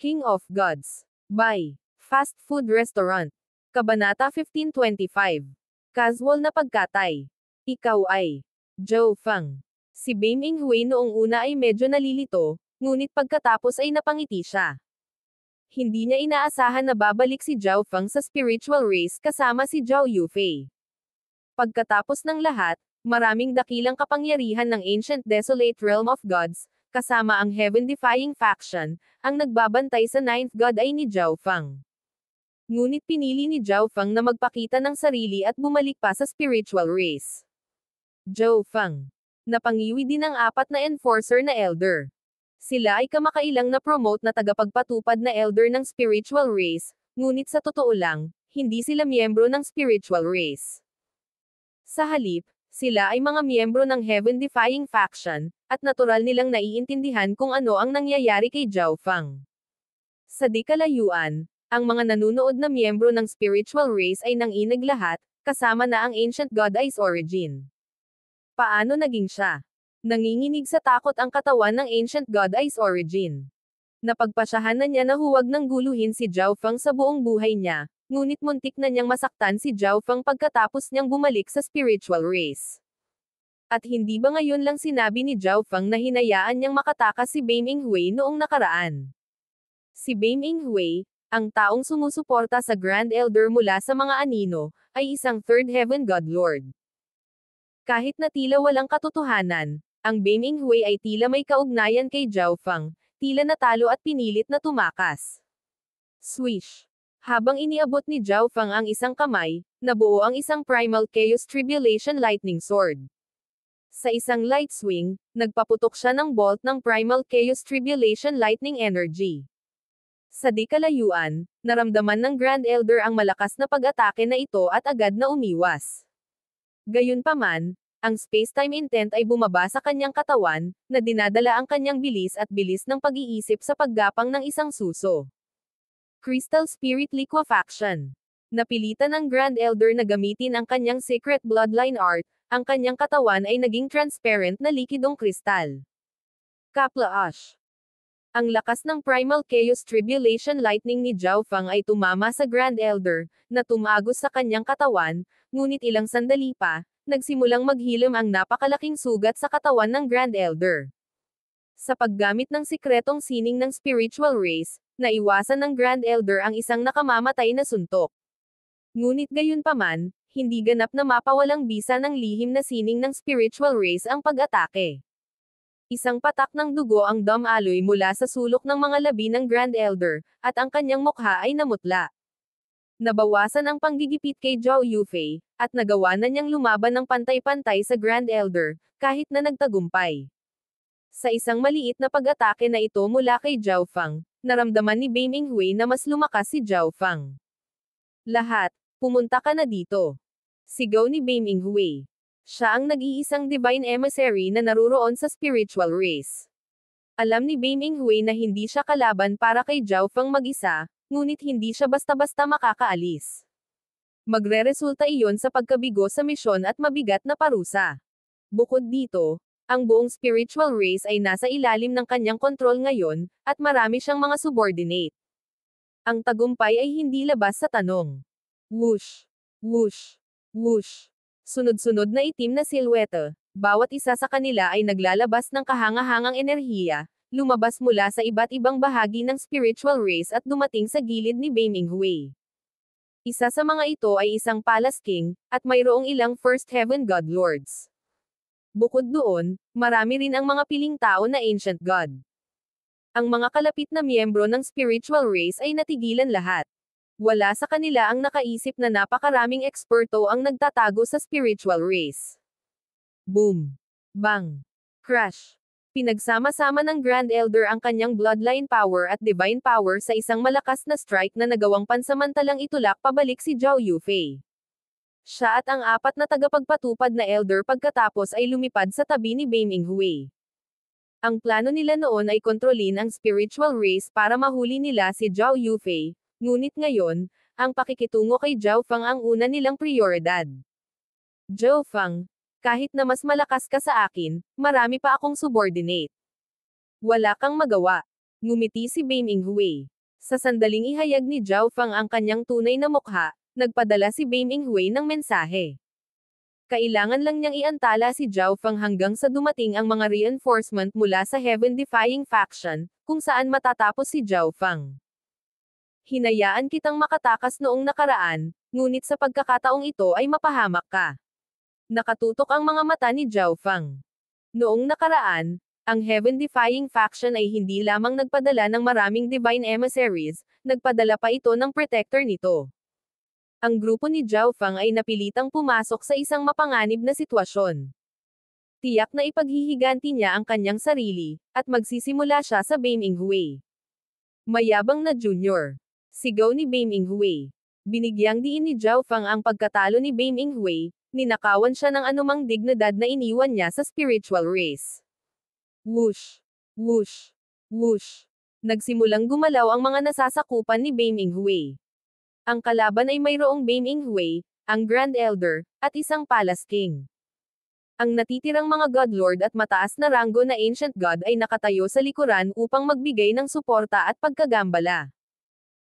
King of Gods. By Fast Food Restaurant. Kabanata 1525. Casual na pagkatay. Ikaw ay Zhou Feng. Si Bame Inghui noong una ay medyo nalilito, ngunit pagkatapos ay napangiti siya. Hindi niya inaasahan na babalik si Zhou Feng sa spiritual race kasama si Zhao Yufei. Pagkatapos ng lahat, maraming dakilang kapangyarihan ng Ancient Desolate Realm of Gods, kasama ang Heaven-defying faction, ang nagbabantay sa Ninth God ay ni Zhou Feng. Ngunit pinili ni Zhou Feng na magpakita ng sarili at bumalik pa sa spiritual race. Zhou Feng. Napangiwi din ang 4 na enforcer na elder. Sila ay kamakailang na-promote na tagapagpatupad na elder ng spiritual race, ngunit sa totoo lang, hindi sila miyembro ng spiritual race. Sa halip, sila ay mga miyembro ng Heaven-defying faction, at natural nilang naiintindihan kung ano ang nangyayari kay Zhou Feng. Sa di kalayuan, ang mga nanunood na miyembro ng spiritual race ay nanginag lahat, kasama na ang Ancient God Ice Origin. Paano naging siya? Nanginginig sa takot ang katawan ng Ancient God Ice Origin. Napagpasyahan na niya na huwag nang guluhin si Zhou Feng sa buong buhay niya, ngunit muntik na niyang masaktan si Zhou Feng pagkatapos niyang bumalik sa spiritual race. At hindi ba ngayon lang sinabi ni Zhou Feng na hinayaan niyang makatakas si Bame Inghui noong nakaraan? Si Bame Inghui, ang taong sumusuporta sa Grand Elder mula sa mga anino, ay isang Third Heaven God Lord. Kahit na tila walang katotohanan, ang Bame Inghui ay tila may kaugnayan kay Zhou Feng, tila natalo at pinilit na tumakas. Swish! Habang iniabot ni Zhou Feng ang isang kamay, nabuo ang isang Primal Chaos Tribulation Lightning Sword. Sa isang light swing, nagpaputok siya ng bolt ng Primal Chaos Tribulation Lightning Energy. Sa di kalayuan, naramdaman ng Grand Elder ang malakas na pag-atake na ito at agad na umiwas. Gayunpaman, ang space-time intent ay bumaba sa kanyang katawan, na dinadala ang kanyang bilis at bilis ng pag-iisip sa paggapang ng isang suso. Crystal Spirit Liquefaction. Napilitan ng Grand Elder na gamitin ang kanyang Secret Bloodline Art, ang kanyang katawan ay naging transparent na likidong kristal. Kapla Ash. Ang lakas ng Primal Chaos Tribulation Lightning ni Zhou Feng ay tumama sa Grand Elder, na tumagos sa kanyang katawan, ngunit ilang sandali pa, nagsimulang maghilom ang napakalaking sugat sa katawan ng Grand Elder. Sa paggamit ng sikretong sining ng spiritual race, naiwasan ng Grand Elder ang isang nakamamatay na suntok. Ngunit gayunpaman, hindi ganap na mapawalang bisa ng lihim na sining ng spiritual race ang pag-atake. Isang patak ng dugo ang dumaloy mula sa sulok ng mga labi ng Grand Elder, at ang kanyang mukha ay namutla. Nabawasan ang panggigipit kay Zhao Yufei, at nagawa na niyang lumaban ng pantay-pantay sa Grand Elder, kahit na nagtagumpay. Sa isang maliit na pag-atake na ito mula kay Zhou Feng, naramdaman ni Bame Inghui na mas lumakas si Zhou Feng. Lahat, pumunta ka na dito. Sigaw ni Bame Inghui. Siya ang nag-iisang divine emissary na naruroon sa spiritual race. Alam ni Bame Inghui na hindi siya kalaban para kay Zhou Feng mag-isa, ngunit hindi siya basta-basta makakaalis. Magreresulta iyon sa pagkabigo sa misyon at mabigat na parusa. Bukod dito, ang buong spiritual race ay nasa ilalim ng kanyang kontrol ngayon, at marami siyang mga subordinate. Ang tagumpay ay hindi labas sa tanong. Whoosh! Whoosh! Whoosh! Sunod-sunod na itim na silhouette, bawat isa sa kanila ay naglalabas ng kahanga-hangang enerhiya, lumabas mula sa iba't ibang bahagi ng spiritual race at dumating sa gilid ni Bame Inghui. Isa sa mga ito ay isang Palace King, at mayroong ilang First Heaven God Lords. Bukod doon, marami rin ang mga piling tao na Ancient God. Ang mga kalapit na miyembro ng spiritual race ay natigilan lahat. Wala sa kanila ang nakaisip na napakaraming eksperto ang nagtatago sa spiritual race. Boom! Bang! Crash! Pinagsama-sama ng Grand Elder ang kanyang bloodline power at divine power sa isang malakas na strike na nagawang pansamantalang itulak pabalik si Zhao Yufei. Siya at ang 4 na tagapagpatupad na elder pagkatapos ay lumipad sa tabi ni Bame Inghui. Ang plano nila noon ay kontrolin ang spiritual race para mahuli nila si Zhao Yufei, ngunit ngayon, ang pakikitungo kay Zhou Feng ang una nilang prioridad. Zhou Feng, kahit na mas malakas ka sa akin, marami pa akong subordinate. Wala kang magawa. Ngumiti si Bame Inghui. Sa sandaling ihayag ni Zhao Fang ang kanyang tunay na mukha, nagpadala si Bame Inghui ng mensahe. Kailangan lang niyang iantala si Zhao Fang hanggang sa dumating ang mga reinforcement mula sa Heaven-defying faction, kung saan matatapos si Zhao Fang. Hinayaan kitang makatakas noong nakaraan, ngunit sa pagkakataong ito ay mapahamak ka. Nakatutok ang mga mata ni Zhao Fang. Noong nakaraan, ang Heaven-defying faction ay hindi lamang nagpadala ng maraming divine emissaries, nagpadala pa ito ng protector nito. Ang grupo ni Zhao Fang ay napilitang pumasok sa isang mapanganib na sitwasyon. Tiyak na ipaghihiganti niya ang kanyang sarili, at magsisimula siya sa Bame Inghui. Mayabang na junior. Sigaw ni Bame Inghui. Binigyang diin ni Zhao Fang ang pagkatalo ni Bame Inghui, ninakawan siya ng anumang dignidad na iniwan niya sa spiritual race. Whoosh! Whoosh! Whoosh! Nagsimulang gumalaw ang mga nasasakupan ni Bame Inghui. Ang kalaban ay mayroong Bame Inghui, ang Grand Elder, at isang Palace King. Ang natitirang mga Godlord at mataas na ranggo na Ancient God ay nakatayo sa likuran upang magbigay ng suporta at pagkagambala.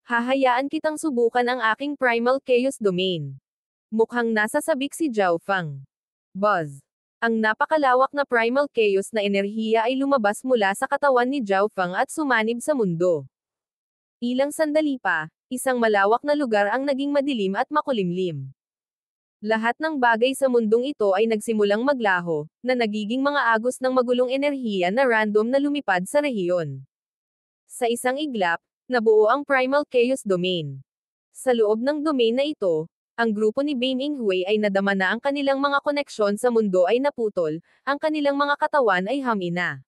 Hahayaan kitang subukan ang aking Primal Chaos Domain. Mukhang nasa sabik si Zhao Fang. Buzz! Ang napakalawak na primal chaos na enerhiya ay lumabas mula sa katawan ni Zhao Fang at sumanib sa mundo. Ilang sandali pa, isang malawak na lugar ang naging madilim at makulimlim. Lahat ng bagay sa mundong ito ay nagsimulang maglaho, na nagiging mga agos ng magulong enerhiya na random na lumipad sa rehiyon. Sa isang iglap, nabuo ang Primal Chaos Domain. Sa loob ng domain na ito, ang grupo ni Bame Inghui ay nadama na ang kanilang mga koneksyon sa mundo ay naputol, ang kanilang mga katawan ay hamina.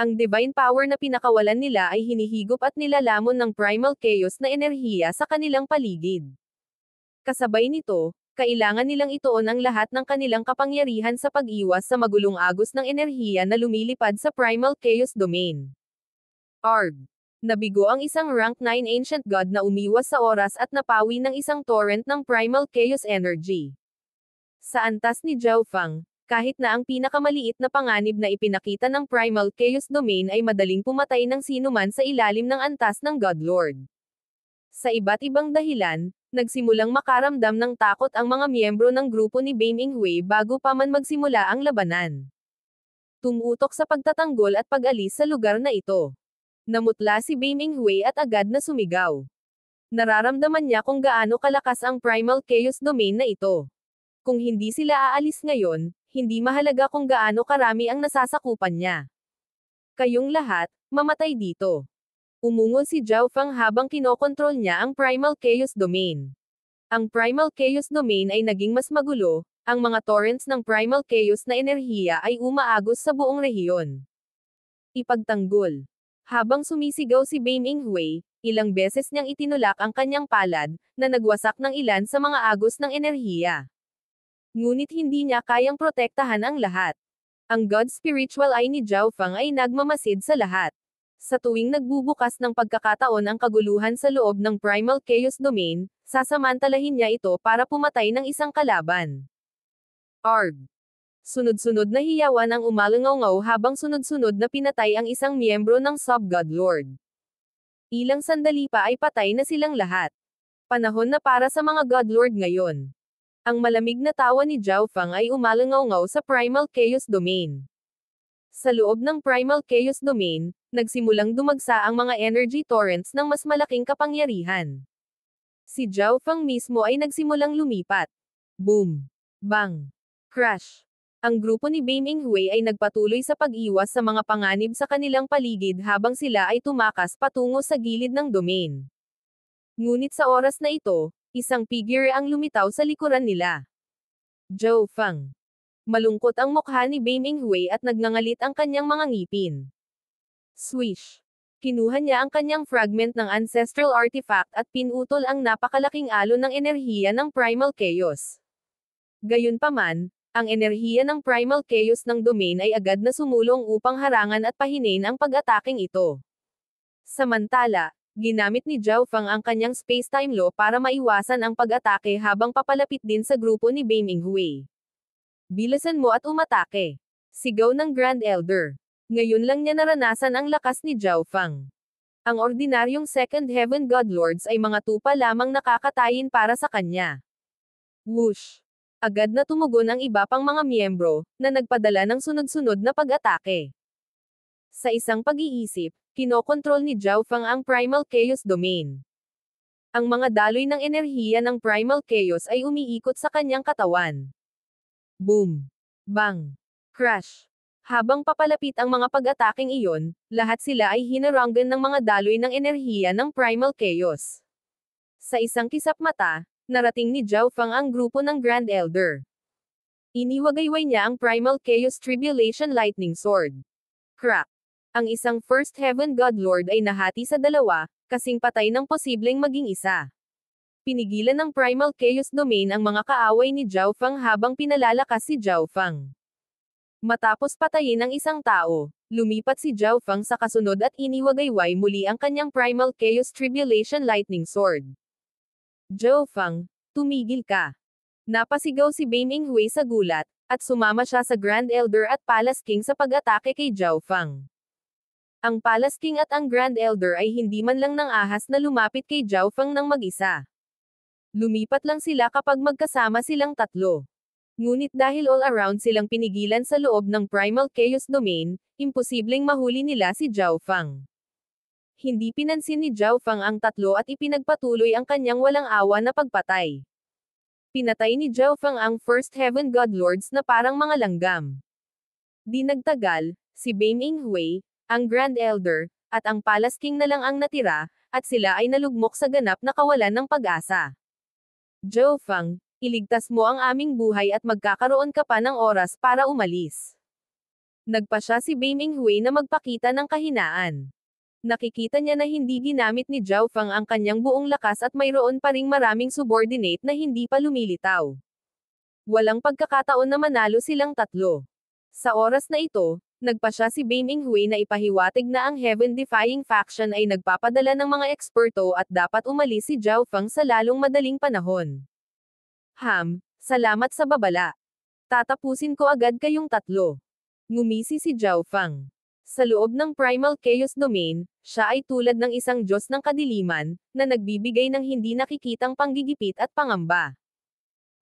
Ang divine power na pinakawalan nila ay hinihigop at nilalamon ng primal chaos na enerhiya sa kanilang paligid. Kasabay nito, kailangan nilang ituon ang lahat ng kanilang kapangyarihan sa pag-iwas sa magulong agos ng enerhiya na lumilipad sa primal chaos domain. Arg! Nabigo ang isang rank 9 Ancient God na umiwas sa oras at napawi ng isang torrent ng Primal Chaos Energy. Sa antas ni Zhao Fang, kahit na ang pinakamaliit na panganib na ipinakita ng Primal Chaos Domain ay madaling pumatay ng sinuman sa ilalim ng antas ng Godlord. Sa iba't ibang dahilan, nagsimulang makaramdam ng takot ang mga miyembro ng grupo ni Bame Inghui bago pa man magsimula ang labanan. Tumutok sa pagtatanggol at pag-alis sa lugar na ito. Namutla si Bame Inghui at agad na sumigaw. Nararamdaman niya kung gaano kalakas ang Primal Chaos Domain na ito. Kung hindi sila aalis ngayon, hindi mahalaga kung gaano karami ang nasasakupan niya. Kayong lahat, mamatay dito. Umungol si Zhao Fang habang kinokontrol niya ang Primal Chaos Domain. Ang Primal Chaos Domain ay naging mas magulo, ang mga torrents ng Primal Chaos na enerhiya ay umaagos sa buong rehiyon. Ipagtanggol. Habang sumisigaw si Bame Inghui, ilang beses niyang itinulak ang kanyang palad, na nagwasak ng ilan sa mga agos ng enerhiya. Ngunit hindi niya kayang protektahan ang lahat. Ang God Spiritual Eye ni Zhao Fang ay nagmamasid sa lahat. Sa tuwing nagbubukas ng pagkakataon ang kaguluhan sa loob ng Primal Chaos Domain, sasamantalahin niya ito para pumatay ng isang kalaban. Arg! Sunod-sunod na hiyawan ang umalangaw habang sunod-sunod na pinatay ang isang miyembro ng Sub-Godlord. Ilang sandali pa ay patay na silang lahat. Panahon na para sa mga Godlord ngayon. Ang malamig na tawa ni Zhao Fang ay umalangaw sa Primal Chaos Domain. Sa loob ng Primal Chaos Domain, nagsimulang dumagsa ang mga energy torrents ng mas malaking kapangyarihan. Si Zhao Fang mismo ay nagsimulang lumipat. Boom! Bang! Crash! Ang grupo ni Bame Inghui ay nagpatuloy sa pag-iwas sa mga panganib sa kanilang paligid habang sila ay tumakas patungo sa gilid ng domain. Ngunit sa oras na ito, isang figure ang lumitaw sa likuran nila. Zhao Fang. Malungkot ang mukha ni Bame Inghui at nagngangalit ang kanyang mga ngipin. Swish! Kinuha niya ang kanyang fragment ng ancestral artifact at pinutol ang napakalaking alon ng enerhiya ng Primal Chaos. Gayunpaman, ang enerhiya ng Primal Chaos ng domain ay agad na sumulong upang harangan at pahinain ang pag-ataking ito. Samantala, ginamit ni Zhao Fang ang kanyang space-time law para maiwasan ang pag-atake habang papalapit din sa grupo ni Bame Inghui. Bilisan mo at umatake! Sigaw ng Grand Elder. Ngayon lang niya naranasan ang lakas ni Zhao Fang. Ang ordinaryong Second Heaven Godlords ay mga tupa lamang nakakatayin para sa kanya. Whoosh! Agad na tumugon ang iba pang mga miyembro, na nagpadala ng sunod-sunod na pag-atake. Sa isang pag-iisip, kinokontrol ni Zhao Fang ang Primal Chaos Domain. Ang mga daloy ng enerhiya ng Primal Chaos ay umiikot sa kanyang katawan. Boom! Bang! Crash! Habang papalapit ang mga pag-ataking iyon, lahat sila ay hinaranggan ng mga daloy ng enerhiya ng Primal Chaos. Sa isang kisap mata, narating ni Zhao Fang ang grupo ng Grand Elder. Iniwagayway niya ang Primal Chaos Tribulation Lightning Sword. Crack! Ang isang First Heaven Godlord ay nahati sa dalawa, kasing patay ng posibleng maging isa. Pinigilan ng Primal Chaos Domain ang mga kaaway ni Zhao Fang habang pinalalakas si Zhao Fang. Matapos patayin ang isang tao, lumipat si Zhao Fang sa kasunod at iniwagayway muli ang kanyang Primal Chaos Tribulation Lightning Sword. Zhao Fang, tumigil ka! Napasigaw si Bame Inghui sa gulat, at sumama siya sa Grand Elder at Palace King sa pag-atake kay Zhao Fang. Ang Palace King at ang Grand Elder ay hindi man lang nang ahas na lumapit kay Zhao Fang ng mag-isa. Lumipat lang sila kapag magkasama silang tatlo. Ngunit dahil all around silang pinigilan sa loob ng Primal Chaos Domain, imposibleng mahuli nila si Zhao Fang. Hindi pinansin ni Zhao Fang ang tatlo at ipinagpatuloy ang kanyang walang awa na pagpatay. Pinatay ni Zhao Fang ang First Heaven Godlords na parang mga langgam. Di nagtagal, si Bame Inghui, ang Grand Elder, at ang Palace King na lang ang natira, at sila ay nalugmok sa ganap na kawalan ng pag-asa. Zhao Fang, iligtas mo ang aming buhay at magkakaroon ka pa ng oras para umalis. Nagpa siya si Bame Inghui na magpakita ng kahinaan. Nakikita niya na hindi ginamit ni Zhao Fang ang kanyang buong lakas at mayroon pa ring maraming subordinate na hindi pa lumilitaw. Walang pagkakataon na manalo silang tatlo. Sa oras na ito, nagpa siya si Bame Inghui na ipahiwatig na ang Heaven-defying faction ay nagpapadala ng mga eksperto at dapat umalis si Zhao Fang sa lalong madaling panahon. Salamat sa babala. Tatapusin ko agad kayong tatlo. Ngumisi si Zhao Fang. Sa loob ng Primal Chaos Domain, siya ay tulad ng isang Diyos ng kadiliman, na nagbibigay ng hindi nakikitang panggigipit at pangamba.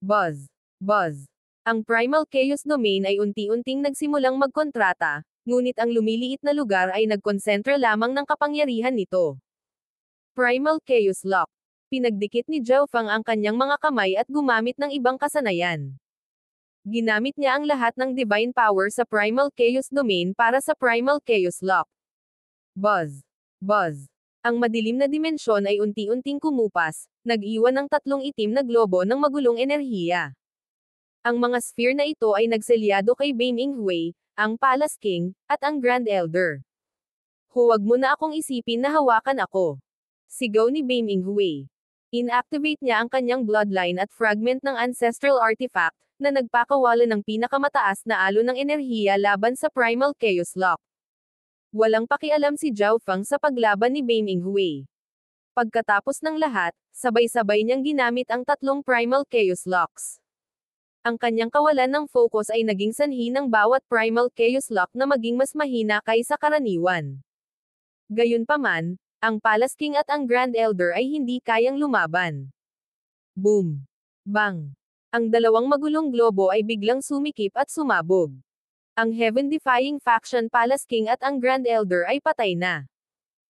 Buzz! Buzz! Ang Primal Chaos Domain ay unti-unting nagsimulang magkontrata, ngunit ang lumiliit na lugar ay nagkonsentra lamang ng kapangyarihan nito. Primal Chaos Lock. Pinagdikit ni Zhao Fang ang kanyang mga kamay at gumamit ng ibang kasanayan. Ginamit niya ang lahat ng divine power sa Primal Chaos Domain para sa Primal Chaos Lock. Buzz! Buzz! Ang madilim na dimensyon ay unti-unting kumupas, nag-iwan ng tatlong itim na globo ng magulong enerhiya. Ang mga sphere na ito ay nagselyado kay Bame Inghui, ang Palace King, at ang Grand Elder. Huwag mo na akong isipin na hawakan ako. Sigaw ni Bame Inghui. Inactivate niya ang kanyang bloodline at fragment ng ancestral artifact, na nagpakawala ng pinakamataas na alon ng enerhiya laban sa Primal Chaos Lock. Walang pakialam si Zhao Fang sa paglaban ni Bame Inghui. Pagkatapos ng lahat, sabay-sabay niyang ginamit ang tatlong Primal Chaos Locks. Ang kanyang kawalan ng focus ay naging sanhi ng bawat Primal Chaos Lock na maging mas mahina kaysa karaniwan. Gayunpaman, ang Palace King at ang Grand Elder ay hindi kayang lumaban. Boom! Bang! Ang dalawang magulong globo ay biglang sumikip at sumabog. Ang Heaven-defying faction Palace King at ang Grand Elder ay patay na.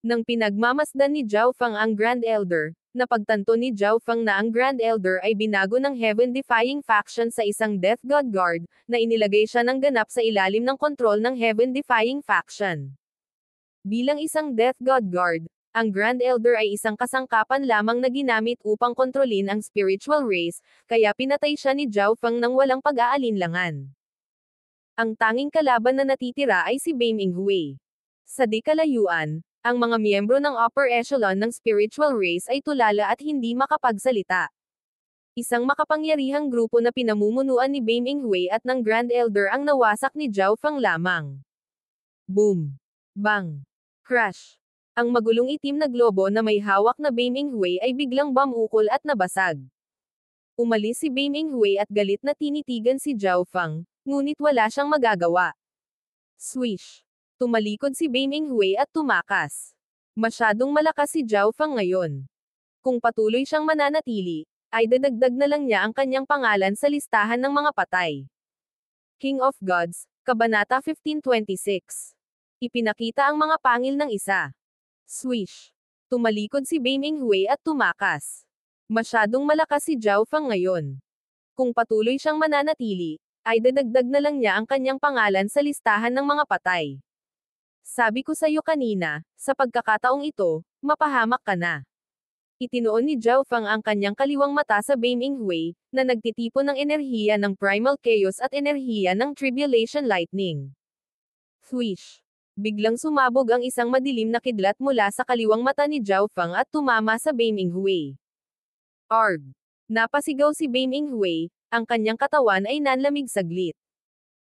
Nang pinagmamasdan ni Zhao Fang ang Grand Elder, napagtanto ni Zhao Fang na ang Grand Elder ay binago ng Heaven-defying faction sa isang Death God Guard, na inilagay siya ng ganap sa ilalim ng kontrol ng Heaven-defying faction. Bilang isang Death God Guard, ang Grand Elder ay isang kasangkapan lamang na ginamit upang kontrolin ang spiritual race, kaya pinatay siya ni Zhao Fang nang walang pag-aalinlangan. Ang tanging kalaban na natitira ay si Bame Inghui. Sa di kalayuan, ang mga miyembro ng upper echelon ng spiritual race ay tulala at hindi makapagsalita. Isang makapangyarihang grupo na pinamumunuan ni Bame Inghui at ng Grand Elder ang nawasak ni Zhao Fang lamang. Boom! Bang! Crash! Ang magulong itim na globo na may hawak na Bame Inghui ay biglang bumukol at nabasag. Umalis si Bame Inghui at galit na tinitigan si Zhao Fang, ngunit wala siyang magagawa. Swish! Tumalikod si Bam Inghui at tumakas. Masyadong malakas si Zhao Fang ngayon. Kung patuloy siyang mananatili, ay dadagdag na lang niya ang kanyang pangalan sa listahan ng mga patay. King of Gods, Kabanata 1526. Ipinakita ang mga pangil ng isa. Swish. Tumalikod si Bam Inghui at tumakas. Masyadong malakas si Zhao Fang ngayon. Kung patuloy siyang mananatili, ay dadagdag na lang niya ang kanyang pangalan sa listahan ng mga patay. Sabi ko sa iyo kanina, sa pagkakataong ito, mapahamak ka na. Itinoon ni Zhao Fang ang kanyang kaliwang mata sa Bam Inghui, na nagtitipon ng enerhiya ng Primal Chaos at enerhiya ng Tribulation Lightning. Swish! Biglang sumabog ang isang madilim na kidlat mula sa kaliwang mata ni Zhao Fang at tumama sa Bam Inghui. Arg! Napasigaw si Bam Inghui, ang kanyang katawan ay nanlamig saglit.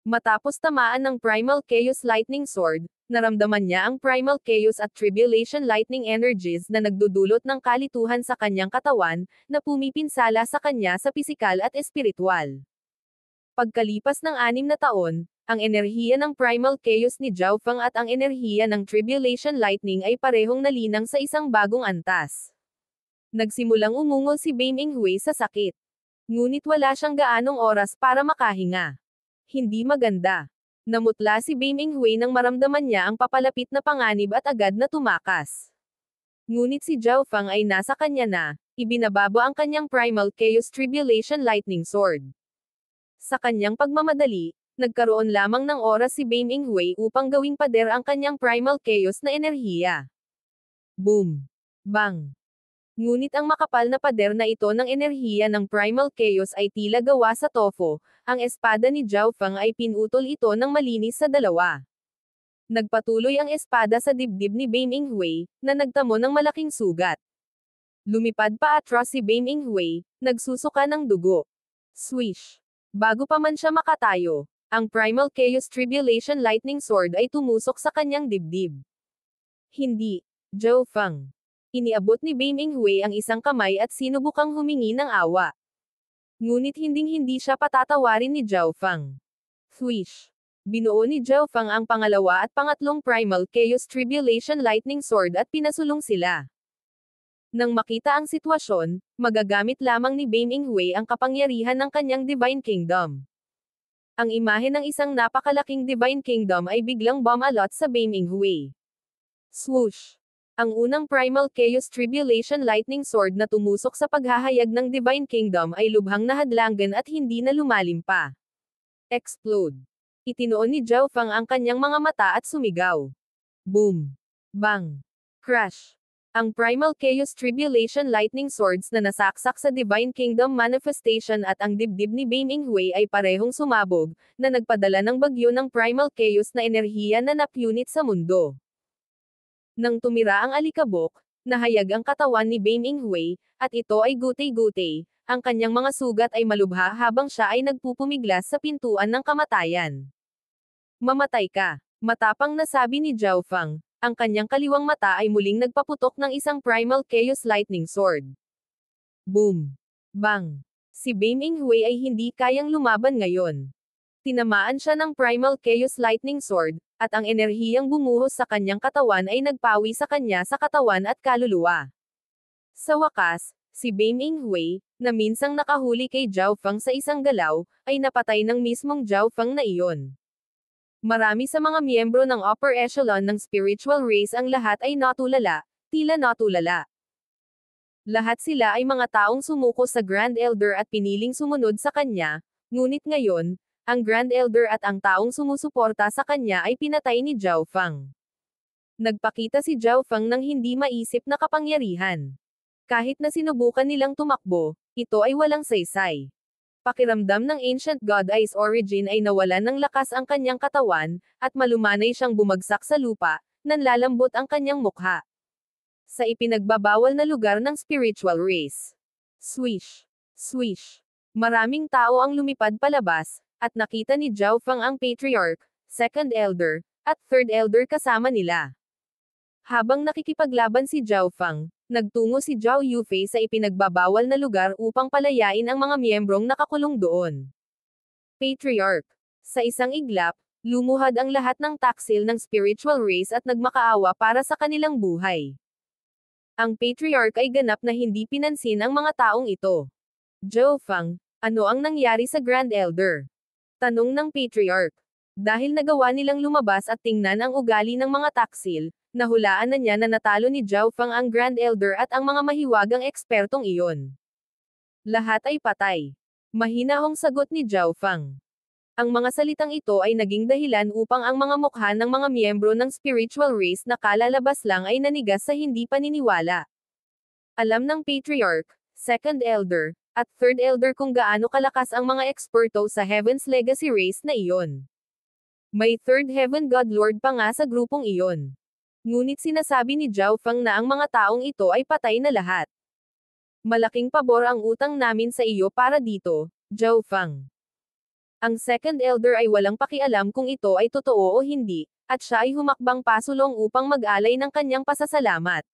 Matapos tamaan ng Primal Chaos Lightning Sword, naramdaman niya ang Primal Chaos at Tribulation Lightning Energies na nagdudulot ng kalituhan sa kanyang katawan, na pumipinsala sa kanya sa pisikal at espiritual. Pagkalipas ng 6 na taon, ang enerhiya ng Primal Chaos ni Zhao Fang at ang enerhiya ng Tribulation Lightning ay parehong nalinang sa isang bagong antas. Nagsimulang umungol si Bam Inghui sa sakit. Ngunit wala siyang gaanong oras para makahinga. Hindi maganda. Namutla si Bam Inghui nang maramdaman niya ang papalapit na panganib at agad na tumakas. Ngunit si Zhao Fang ay nasa kanya na, ibinababo ang kanyang Primal Chaos Tribulation Lightning Sword. Sa kanyang pagmamadali, nagkaroon lamang ng oras si Bam Inghui upang gawing pader ang kanyang Primal Chaos na enerhiya. Boom! Bang! Ngunit ang makapal na pader na ito ng enerhiya ng Primal Chaos ay tila gawa sa tofu, ang espada ni Zhao Fang ay pinutol ito ng malinis sa dalawa. Nagpatuloy ang espada sa dibdib ni Bam Inghui, na nagtamo ng malaking sugat. Lumipad pa atras si Bam Inghui, nagsusuka ng dugo. Swish! Bago pa man siya makatayo, ang Primal Chaos Tribulation Lightning Sword ay tumusok sa kanyang dibdib. Hindi, Zhao Fang. Iniabot ni Bam Inghui ang isang kamay at sinubukang humingi ng awa. Ngunit hinding-hindi siya patatawarin ni Zhao Fang. Swish! Binuo ni Zhao Fang ang pangalawa at pangatlong Primal Chaos Tribulation Lightning Sword at pinasulong sila. Nang makita ang sitwasyon, magagamit lamang ni Bam Inghui ang kapangyarihan ng kanyang Divine Kingdom. Ang imahe ng isang napakalaking Divine Kingdom ay biglang bumalot sa Bam Inghui. Swoosh! Ang unang Primal Chaos Tribulation Lightning Sword na tumusok sa paghahayag ng Divine Kingdom ay lubhang nahadlangan at hindi na lumalim pa. Explode! Itinoon ni Zhao Fang ang kanyang mga mata at sumigaw. Boom! Bang! Crash! Ang Primal Chaos Tribulation Lightning Swords na nasaksak sa Divine Kingdom Manifestation at ang dibdib ni Bam Inghui ay parehong sumabog, na nagpadala ng bagyo ng Primal Chaos na enerhiya na napunit sa mundo. Nang tumira ang alikabok, nahayag ang katawan ni Bam Inghui, at ito ay gutay-gutay, ang kanyang mga sugat ay malubha habang siya ay nagpupumiglas sa pintuan ng kamatayan. Mamatay ka, matapang na sabi ni Zhao Fang, ang kanyang kaliwang mata ay muling nagpaputok ng isang Primal Chaos Lightning Sword. Boom! Bang! Si Bam Inghui ay hindi kayang lumaban ngayon. Tinamaan siya ng Primal Chaos Lightning Sword, at ang enerhiyang bumuhos sa kanyang katawan ay nagpawi sa kanya sa katawan at kaluluwa. Sa wakas, si Bam Inghui, na minsang nakahuli kay Zhao Fang sa isang galaw, ay napatay ng mismong Zhao Fang na iyon. Marami sa mga miyembro ng upper echelon ng spiritual race ang lahat ay natulala, tila natulala. Lahat sila ay mga taong sumuko sa Grand Elder at piniling sumunod sa kanya, ngunit ngayon, ang Grand Elder at ang taong sumusuporta sa kanya ay pinatay ni Zhao Fang. Nagpakita si Zhao Fang ng hindi maisip na kapangyarihan. Kahit na sinubukan nilang tumakbo, ito ay walang saysay. Pakiramdam ng Ancient God Eyes origin ay nawalan ng lakas ang kanyang katawan, at malumanay siyang bumagsak sa lupa, nanlalambot ang kanyang mukha. Sa ipinagbabawal na lugar ng spiritual race. Swish! Swish! Maraming tao ang lumipad palabas, at nakita ni Zhao Fang ang Patriarch, Second Elder, at Third Elder kasama nila. Habang nakikipaglaban si Zhao Fang, nagtungo si Zhao Yufei sa ipinagbabawal na lugar upang palayain ang mga miyembrong nakakulong doon. Patriarch. Sa isang iglap, Lumuhad ang lahat ng taksil ng spiritual race at nagmakaawa para sa kanilang buhay. Ang patriarch ay ganap na hindi pinansin ang mga taong ito. Zhou Feng, ano ang nangyari sa Grand Elder? Tanong ng patriarch. Dahil nagawa nilang lumabas at tingnan ang ugali ng mga taksil, nahulaan na niya na natalo ni Zhou Feng ang Grand Elder at ang mga mahiwagang ekspertong iyon. Lahat ay patay. Mahinahong sagot ni Zhou Feng. Ang mga salitang ito ay naging dahilan upang ang mga mukha ng mga miyembro ng spiritual race na kalalabas lang ay nanigas sa hindi paniniwala. Alam ng patriarch, second elder, at third elder kung gaano kalakas ang mga eksperto sa Heaven's Legacy race na iyon. May third heaven god lord pa nga sa grupong iyon. Ngunit sinasabi ni Zhou Feng na ang mga taong ito ay patay na lahat. Malaking pabor ang utang namin sa iyo para dito, Zhou Feng. Ang second elder ay walang pakialam kung ito ay totoo o hindi, at siya ay humakbang pasulong upang mag-alay ng kanyang pasasalamat.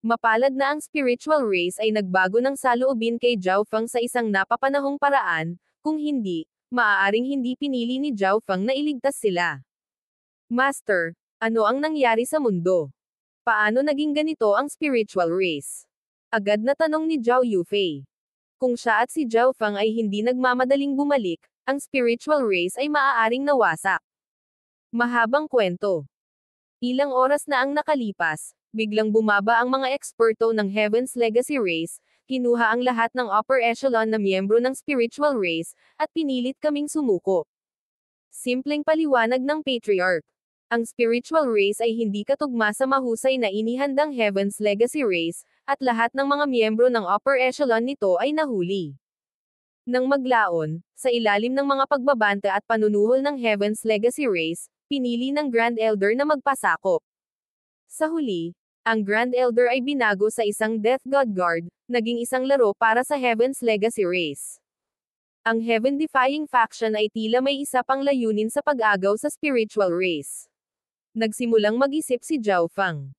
Mapalad na ang spiritual race ay nagbago ng saloobin kay Zhou Feng sa isang napapanahong paraan, kung hindi, maaaring hindi pinili ni Zhou Feng na iligtas sila. Master, ano ang nangyari sa mundo? Paano naging ganito ang spiritual race? Agad na tanong ni Zhao Yufei. Kung siya at si Zhou Feng ay hindi nagmamadaling bumalik, ang spiritual race ay maaaring nawasak. Mahabang kwento. Ilang oras na ang nakalipas, biglang bumaba ang mga eksperto ng Heaven's Legacy race, kinuha ang lahat ng upper echelon na miyembro ng spiritual race, at pinilit kaming sumuko. Simpleng paliwanag ng patriarch. Ang spiritual race ay hindi katugma sa mahusay na inihandang Heaven's Legacy race, at lahat ng mga miyembro ng upper echelon nito ay nahuli. Nang maglaon, sa ilalim ng mga pagbabanta at panunuhol ng Heaven's Legacy race, pinili ng Grand Elder na magpasakop. Sa huli, ang Grand Elder ay binago sa isang Death God Guard, naging isang laro para sa Heaven's Legacy race. Ang Heaven-defying faction ay tila may isa pang layunin sa pag-agaw sa spiritual race. Nagsimulang mag-isip si Zhou Feng.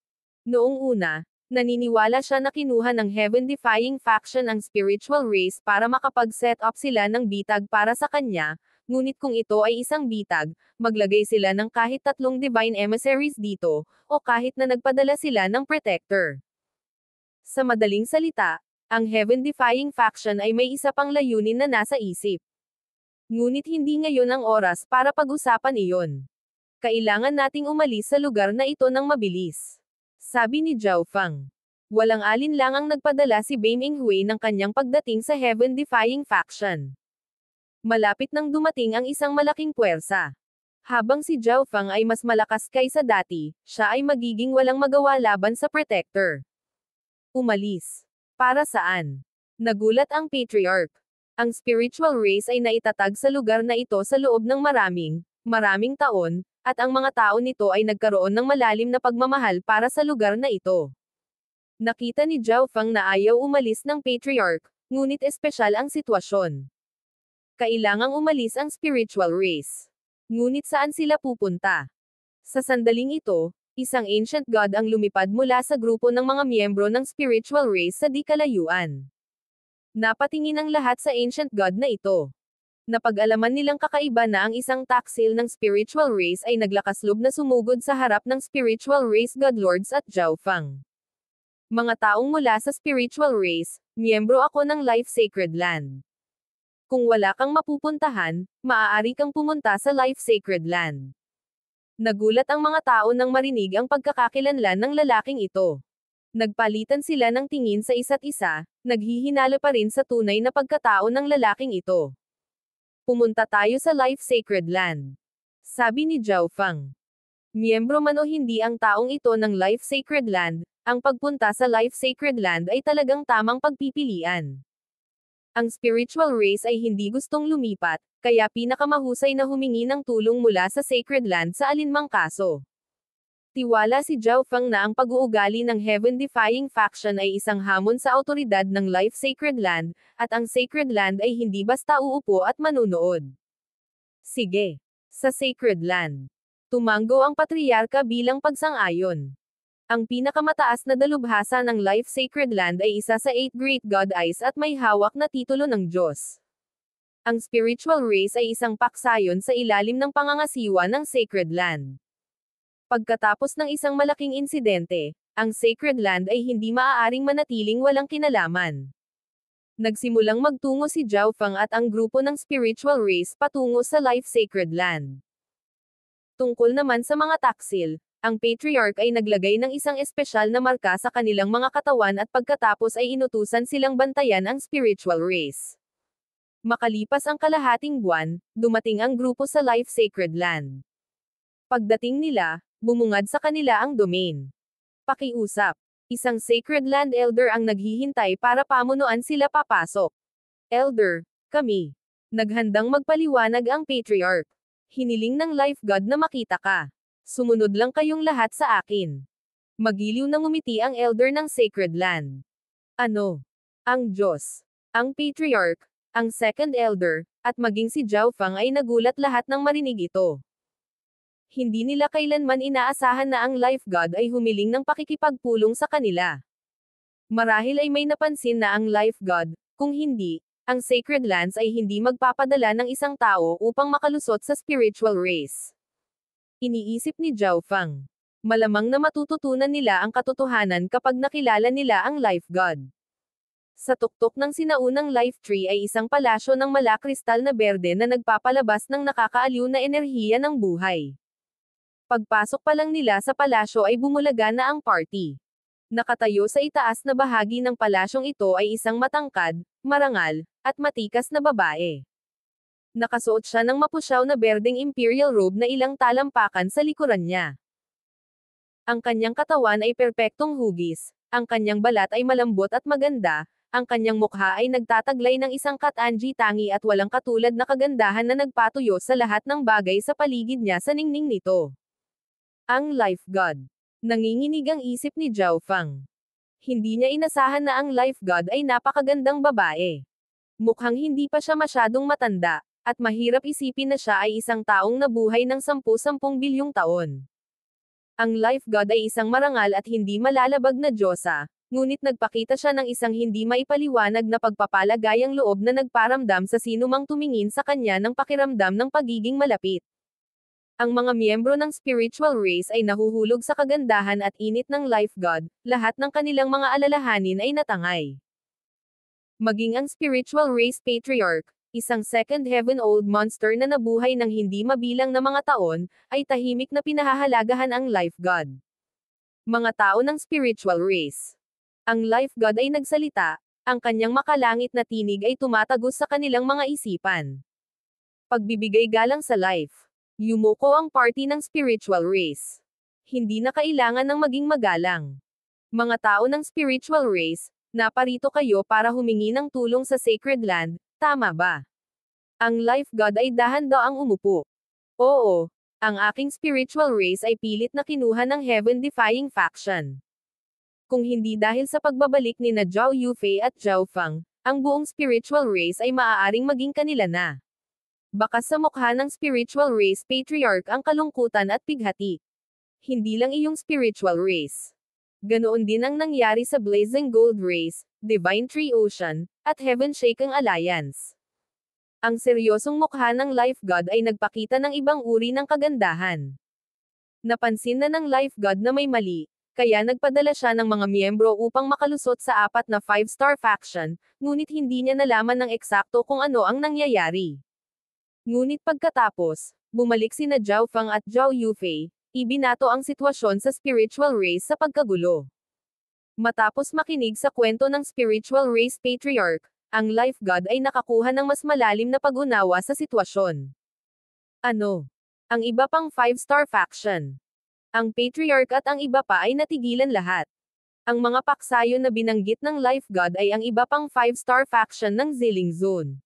Noong una, naniniwala siya na kinuha ng Heaven-defying faction ang spiritual race para makapag-set up sila ng bitag para sa kanya, ngunit kung ito ay isang bitag, maglagay sila ng kahit 3 divine emissaries dito, o kahit na nagpadala sila ng protector. Sa madaling salita, ang Heaven-defying faction ay may isa pang layunin na nasa isip. Ngunit hindi ngayon ang oras para pag-usapan iyon. Kailangan nating umalis sa lugar na ito ng mabilis. Sabi ni Zhou Feng. Walang alinlang ang nagpadala si Bame Inghui ng kanyang pagdating sa Heaven-defying faction. Malapit nang dumating ang isang malaking puwersa. Habang si Zhou Feng ay mas malakas kaysa dati, siya ay magiging walang magawa laban sa protector. Umalis. Para saan? Nagulat ang patriarch. Ang spiritual race ay naitatag sa lugar na ito sa loob ng maraming taon, at ang mga tao nito ay nagkaroon ng malalim na pagmamahal para sa lugar na ito. Nakita ni Zhou Feng na ayaw umalis ng patriarch, ngunit espesyal ang sitwasyon. Kailangang umalis ang spiritual race. Ngunit saan sila pupunta? Sa sandaling ito, isang ancient god ang lumipad mula sa grupo ng mga miyembro ng spiritual race sa di kalayuan. Napatingin ang lahat sa ancient god na ito. Napag-alaman nilang kakaiba na ang isang taksil ng spiritual race ay naglakasloob na sumugod sa harap ng spiritual race godlords at Zhou Feng. Mga taong mula sa spiritual race, miyembro ako ng Life Sacred Land. Kung wala kang mapupuntahan, maaari kang pumunta sa Life Sacred Land. Nagulat ang mga tao nang marinig ang pagkakakilanlan ng lalaking ito. Nagpalitan sila ng tingin sa isa't isa, naghihinala pa rin sa tunay na pagkatao ng lalaking ito. Pumunta tayo sa Life Sacred Land. Sabi ni Zhou Feng. Miyembro man o hindi ang taong ito ng Life Sacred Land, ang pagpunta sa Life Sacred Land ay talagang tamang pagpipilian. Ang spiritual race ay hindi gustong lumipat, kaya pinakamahusay na humingi ng tulong mula sa Sacred Land sa alinmang kaso. Tiwala si Zhou Feng na ang pag-uugali ng Heaven-defying faction ay isang hamon sa awtoridad ng Life Sacred Land, at ang Sacred Land ay hindi basta uupo at manunood. Sige. Sa Sacred Land. Tumanggo ang patriarka bilang pagsang-ayon. Ang pinakamataas na dalubhasa ng Life Sacred Land ay isa sa 8 Great God Eyes at may hawak na titulo ng Diyos. Ang spiritual race ay isang paksayon sa ilalim ng pangangasiwa ng Sacred Land. Pagkatapos ng isang malaking insidente, ang Sacred Land ay hindi maaaring manatiling walang kinalaman. Nagsimulang magtungo si Zhao Feng at ang grupo ng spiritual race patungo sa Life Sacred Land. Tungkol naman sa mga taksil, ang Patriarch ay naglagay ng isang espesyal na marka sa kanilang mga katawan at pagkatapos ay inutusan silang bantayan ang spiritual race. Makalipas ang kalahating buwan, dumating ang grupo sa Life Sacred Land. Pagdating nila, bumungad sa kanila ang domain. Pakiusap. Isang Sacred Land Elder ang naghihintay para pamunuan sila papasok. Elder, kami. Naghandang magpaliwanag ang Patriarch. Hiniling ng Life God na makita ka. Sumunod lang kayong lahat sa akin. Magiliw na ngumiti ang Elder ng Sacred Land. Ano? Ang Diyos. Ang Patriarch, ang Second Elder, at maging si Zhao Feng ay nagulat lahat nang marinig ito. Hindi nila kailanman inaasahan na ang Life God ay humiling ng pakikipagpulong sa kanila. Marahil ay may napansin na ang Life God, kung hindi, ang Sacred Lands ay hindi magpapadala ng isang tao upang makalusot sa spiritual race. Iniisip ni Zhao Feng. Malamang na matututunan nila ang katotohanan kapag nakilala nila ang Life God. Sa tuktok ng sinaunang life tree ay isang palasyo ng malakristal na berde na nagpapalabas ng nakakaaliw na enerhiya ng buhay. Pagpasok pa lang nila sa palasyo ay bumulaga na ang party. Nakatayo sa itaas na bahagi ng palasyong ito ay isang matangkad, marangal, at matikas na babae. Nakasuot siya ng mapusyaw na berdeng imperial robe na ilang talampakan sa likuran niya. Ang kanyang katawan ay perpektong hugis, ang kanyang balat ay malambot at maganda, ang kanyang mukha ay nagtataglay ng isang katanji tangi at walang katulad na kagandahan na nagpatuyo sa lahat ng bagay sa paligid niya sa ningning nito. Ang Life God. Nanginginig ang isip ni Zhao Feng. Hindi niya inasahan na ang Life God ay napakagandang babae. Mukhang hindi pa siya masyadong matanda, at mahirap isipin na siya ay isang taong nabuhay ng 10 bilyong taon. Ang Life God ay isang marangal at hindi malalabag na Diyosa, ngunit nagpakita siya ng isang hindi maipaliwanag na pagpapalagayang loob na nagparamdam sa sinumang tumingin sa kanya ng pakiramdam ng pagiging malapit. Ang mga miyembro ng spiritual race ay nahuhulog sa kagandahan at init ng Life God, lahat ng kanilang mga alalahanin ay natangay. Maging ang spiritual race patriarch, isang second heaven old monster na nabuhay ng hindi mabilang na mga taon, ay tahimik na pinahahalagahan ang Life God. Mga tao ng spiritual race. Ang Life God ay nagsalita, ang kanyang makalangit na tinig ay tumatagos sa kanilang mga isipan. Pagbibigay galang sa life. Yumuko ang party ng spiritual race. Hindi na kailangan ng maging magalang. Mga tao ng spiritual race, naparito kayo para humingi ng tulong sa Sacred Land, tama ba? Ang Life God ay dahan-daang umupo. Oo, ang aking spiritual race ay pilit na kinuha ng heaven-defying faction. Kung hindi dahil sa pagbabalik ni na Zhao Yufei at Zhao Feng, ang buong spiritual race ay maaaring maging kanila na. Baka sa mukha ng spiritual race patriarch ang kalungkutan at pighati. Hindi lang iyong spiritual race. Ganoon din ang nangyari sa Blazing Gold Race, Divine Tree Ocean, at Heaven Shaking Alliance. Ang seryosong mukha ng Life God ay nagpakita ng ibang uri ng kagandahan. Napansin na ng Life God na may mali, kaya nagpadala siya ng mga miyembro upang makalusot sa 4 na 5-star faction, ngunit hindi niya nalaman ng eksakto kung ano ang nangyayari. Ngunit pagkatapos, bumalik sina Zhao Feng at Zhao Yufei, ibinato ang sitwasyon sa spiritual race sa pagkagulo. Matapos makinig sa kwento ng spiritual race patriarch, ang Life God ay nakakuha ng mas malalim na pag-unawa sa sitwasyon. Ano? Ang iba pang 5-star faction. Ang patriarch at ang iba pa ay natigilan lahat. Ang mga paksayo na binanggit ng Life God ay ang iba pang 5-star faction ng Ziling Zone.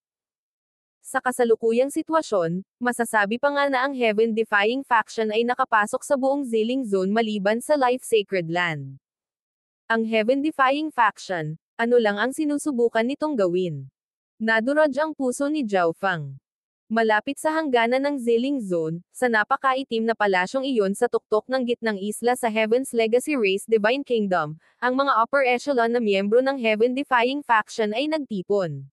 Sa kasalukuyang sitwasyon, masasabi pa nga na ang heaven-defying faction ay nakapasok sa buong Ziling Zone maliban sa Life Sacred Land. Ang heaven-defying faction, ano lang ang sinusubukan nitong gawin? Nadurog ang puso ni Zhao Feng. Malapit sa hangganan ng Ziling Zone, sa napakaitim na palasyong iyon sa tuktok ng gitnang isla sa Heaven's Legacy Race Divine Kingdom, ang mga upper echelon na miyembro ng heaven-defying faction ay nagtipon.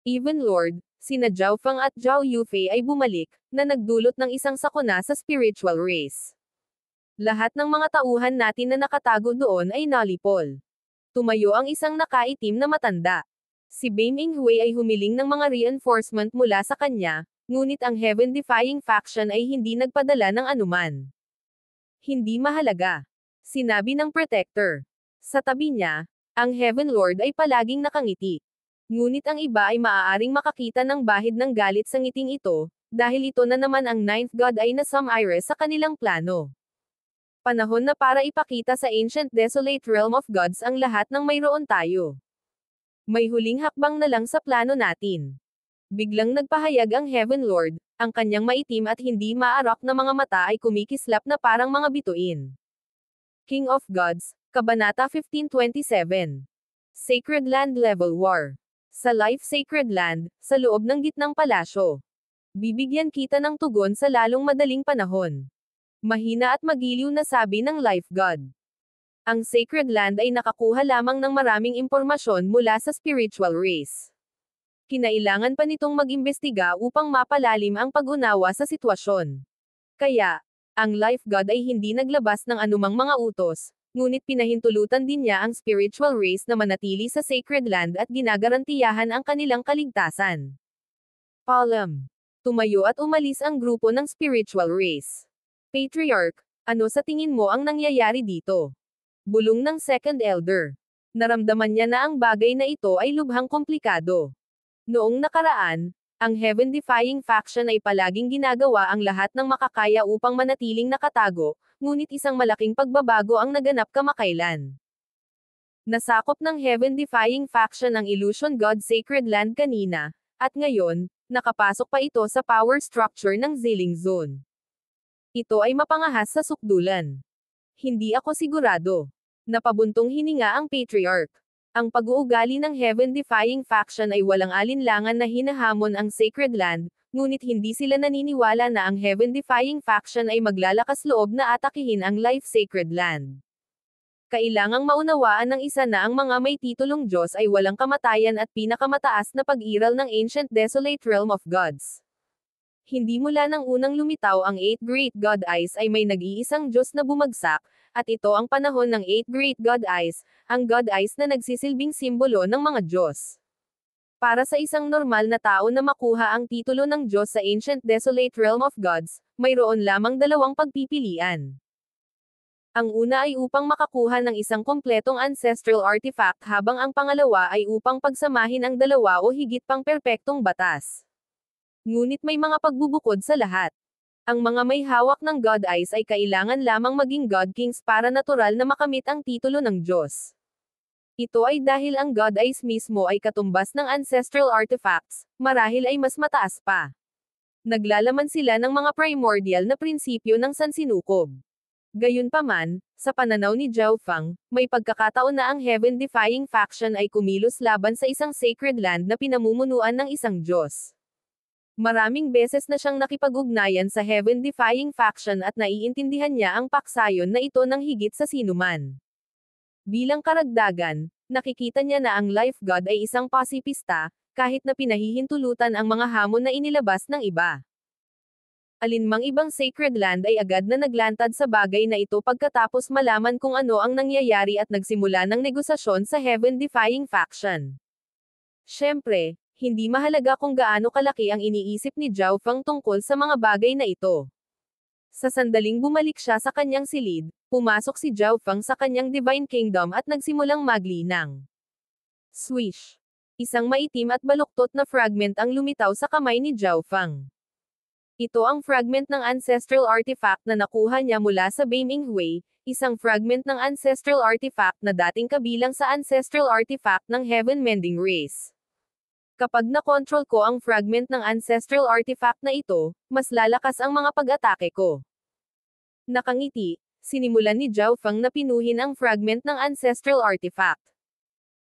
Even Lord, sina Zhao Feng at Zhao Yufei ay bumalik, na nagdulot ng isang sakuna sa spiritual race. Lahat ng mga tauhan natin na nakatago doon ay nalipol. Tumayo ang isang nakaitim na matanda. Si Beiming Hui ay humiling ng mga reinforcement mula sa kanya, ngunit ang Heaven-defying faction ay hindi nagpadala ng anuman. Hindi mahalaga, sinabi ng Protector. Sa tabi niya, ang Heaven Lord ay palaging nakangiti. Ngunit ang iba ay maaaring makakita ng bahid ng galit sa ngiting ito, dahil ito na naman ang Ninth God ay nasam-Iris sa kanilang plano. Panahon na para ipakita sa Ancient Desolate Realm of Gods ang lahat ng mayroon tayo. May huling hakbang na lang sa plano natin. Biglang nagpahayag ang Heaven Lord, ang kanyang maitim at hindi maarak na mga mata ay kumikislap na parang mga bituin. King of Gods, Kabanata 1527. Sacred Land Level War. Sa Life Sacred Land, sa loob ng gitnang palasyo. Bibigyan kita ng tugon sa lalong madaling panahon. Mahina at magiliw na sabi ng Life God. Ang Sacred Land ay nakakuha lamang ng maraming impormasyon mula sa spiritual race. Kinailangan pa nitong mag-imbestiga upang mapalalim ang pag-unawa sa sitwasyon. Kaya, ang Life God ay hindi naglabas ng anumang mga utos, ngunit pinahintulutan din niya ang spiritual race na manatili sa Sacred Land at ginagarantiyahan ang kanilang kaligtasan. Palam. Tumayo at umalis ang grupo ng spiritual race. Patriarch, ano sa tingin mo ang nangyayari dito? Bulong ng Second Elder. Naramdaman niya na ang bagay na ito ay lubhang komplikado. Noong nakaraan, ang Heaven-defying faction ay palaging ginagawa ang lahat ng makakaya upang manatiling nakatago, ngunit isang malaking pagbabago ang naganap kamakailan. Nasakop ng Heaven-defying faction ang Illusion God Sacred Land kanina, at ngayon, nakapasok pa ito sa power structure ng Xiling Zone. Ito ay mapangahas sa sukdulan. Hindi ako sigurado. Napabuntong hininga ang Patriarch. Ang pag-uugali ng Heaven-defying faction ay walang alinlangan na hinahamon ang Sacred Land, ngunit hindi sila naniniwala na ang Heaven-defying faction ay maglalakas loob na atakihin ang Life Sacred Land. Kailangang maunawaan ng isa na ang mga may titulong Diyos ay walang kamatayan at pinakamataas na pag-iral ng Ancient Desolate Realm of Gods. Hindi mula nang unang lumitaw ang Eight Great God Eyes ay may nag-iisang Diyos na bumagsak, at ito ang panahon ng Eight Great God Eyes, ang God Eyes na nagsisilbing simbolo ng mga Diyos. Para sa isang normal na tao na makuha ang titulo ng Diyos sa Ancient Desolate Realm of Gods, mayroon lamang dalawang pagpipilian. Ang una ay upang makakuha ng isang kompletong ancestral artifact habang ang pangalawa ay upang pagsamahin ang dalawa o higit pang perpektong batas. Ngunit may mga pagbubukod sa lahat. Ang mga may hawak ng God Eyes ay kailangan lamang maging God Kings para natural na makamit ang titulo ng Diyos. Ito ay dahil ang God Eyes mismo ay katumbas ng ancestral artifacts, marahil ay mas mataas pa. Naglalaman sila ng mga primordial na prinsipyo ng sansinukob. Gayunpaman, sa pananaw ni Zhao Feng, may pagkakataon na ang Heaven-defying faction ay kumilos laban sa isang sacred land na pinamumunuan ng isang Diyos. Maraming beses na siyang nakipag-ugnayan sa Heaven-defying faction at naiintindihan niya ang paksayon na ito ng higit sa sinuman. Bilang karagdagan, nakikita niya na ang Life God ay isang pasipista, kahit na pinahihintulutan ang mga hamon na inilabas ng iba. Alinmang ibang sacred land ay agad na naglantad sa bagay na ito pagkatapos malaman kung ano ang nangyayari at nagsimula ng negosasyon sa Heaven-defying faction. Siyempre, hindi mahalaga kung gaano kalaki ang iniisip ni Zhao Feng tungkol sa mga bagay na ito. Sa sandaling bumalik siya sa kanyang silid, pumasok si Zhao Feng sa kanyang Divine Kingdom at nagsimulang maglinang. Swish! Isang maitim at baluktot na fragment ang lumitaw sa kamay ni Zhao Feng. Ito ang fragment ng ancestral artifact na nakuha niya mula sa Beiming Hui, isang fragment ng ancestral artifact na dating kabilang sa ancestral artifact ng Heaven Mending Race. Kapag na-control ko ang fragment ng ancestral artifact na ito, mas lalakas ang mga pag-atake ko. Nakangiti, sinimulan ni Zhao Feng na pinuhin ang fragment ng ancestral artifact.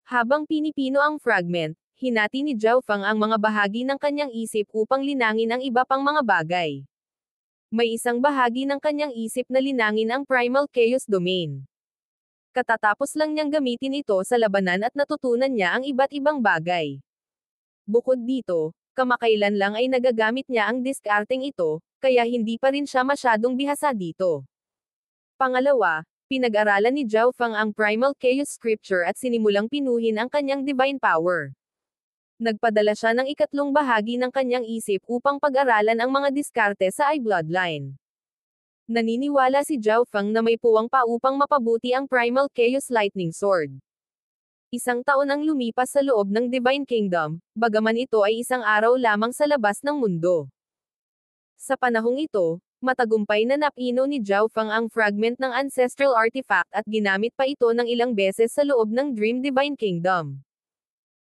Habang pinipino ang fragment, hinati ni Zhao Feng ang mga bahagi ng kanyang isip upang linangin ang iba pang mga bagay. May isang bahagi ng kanyang isip na linangin ang Primal Chaos Domain. Katatapos lang niyang gamitin ito sa labanan at natutunan niya ang iba't ibang bagay. Bukod dito, Kamakailan lang ay nagagamit niya ang diskarteng ito, kaya hindi pa rin siya masyadong bihasa dito. Pangalawa, pinag-aralan ni Zhao Feng ang Primal Chaos Scripture at sinimulang pinuhin ang kanyang divine power. Nagpadala siya ng ikatlong bahagi ng kanyang isip upang pag-aralan ang mga diskarte sa I Bloodline. Naniniwala si Zhao Feng na may puwang pa upang mapabuti ang Primal Chaos Lightning Sword. Isang taon ang lumipas sa loob ng Divine Kingdom, bagaman ito ay isang araw lamang sa labas ng mundo. Sa panahong ito, matagumpay na napino ni Zhao Feng ang fragment ng ancestral artifact at ginamit pa ito ng ilang beses sa loob ng Dream Divine Kingdom.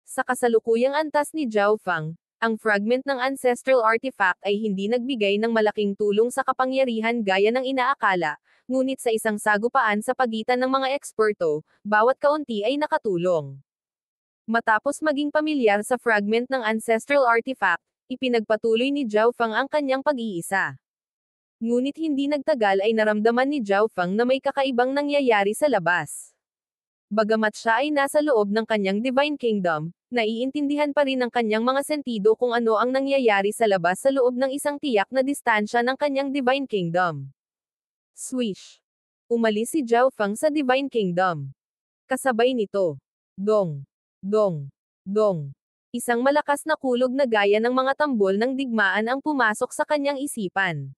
Sa kasalukuyang antas ni Zhao Feng, ang fragment ng ancestral artifact ay hindi nagbigay ng malaking tulong sa kapangyarihan gaya ng inaakala, ngunit sa isang sagupaan sa pagitan ng mga eksperto, bawat kaunti ay nakatulong. Matapos maging pamilyar sa fragment ng ancestral artifact, ipinagpatuloy ni Zhao Feng ang kanyang pag-iisa. Ngunit hindi nagtagal ay naramdaman ni Zhao Feng na may kakaibang nangyayari sa labas. Bagamat siya ay nasa loob ng kanyang Divine Kingdom, naiintindihan pa rin ng kanyang mga sentido kung ano ang nangyayari sa labas sa loob ng isang tiyak na distansya ng kanyang Divine Kingdom. Swish! Umalis si Zhao Feng sa Divine Kingdom. Kasabay nito, dong, dong, dong. Isang malakas na kulog na gaya ng mga tambol ng digmaan ang pumasok sa kanyang isipan.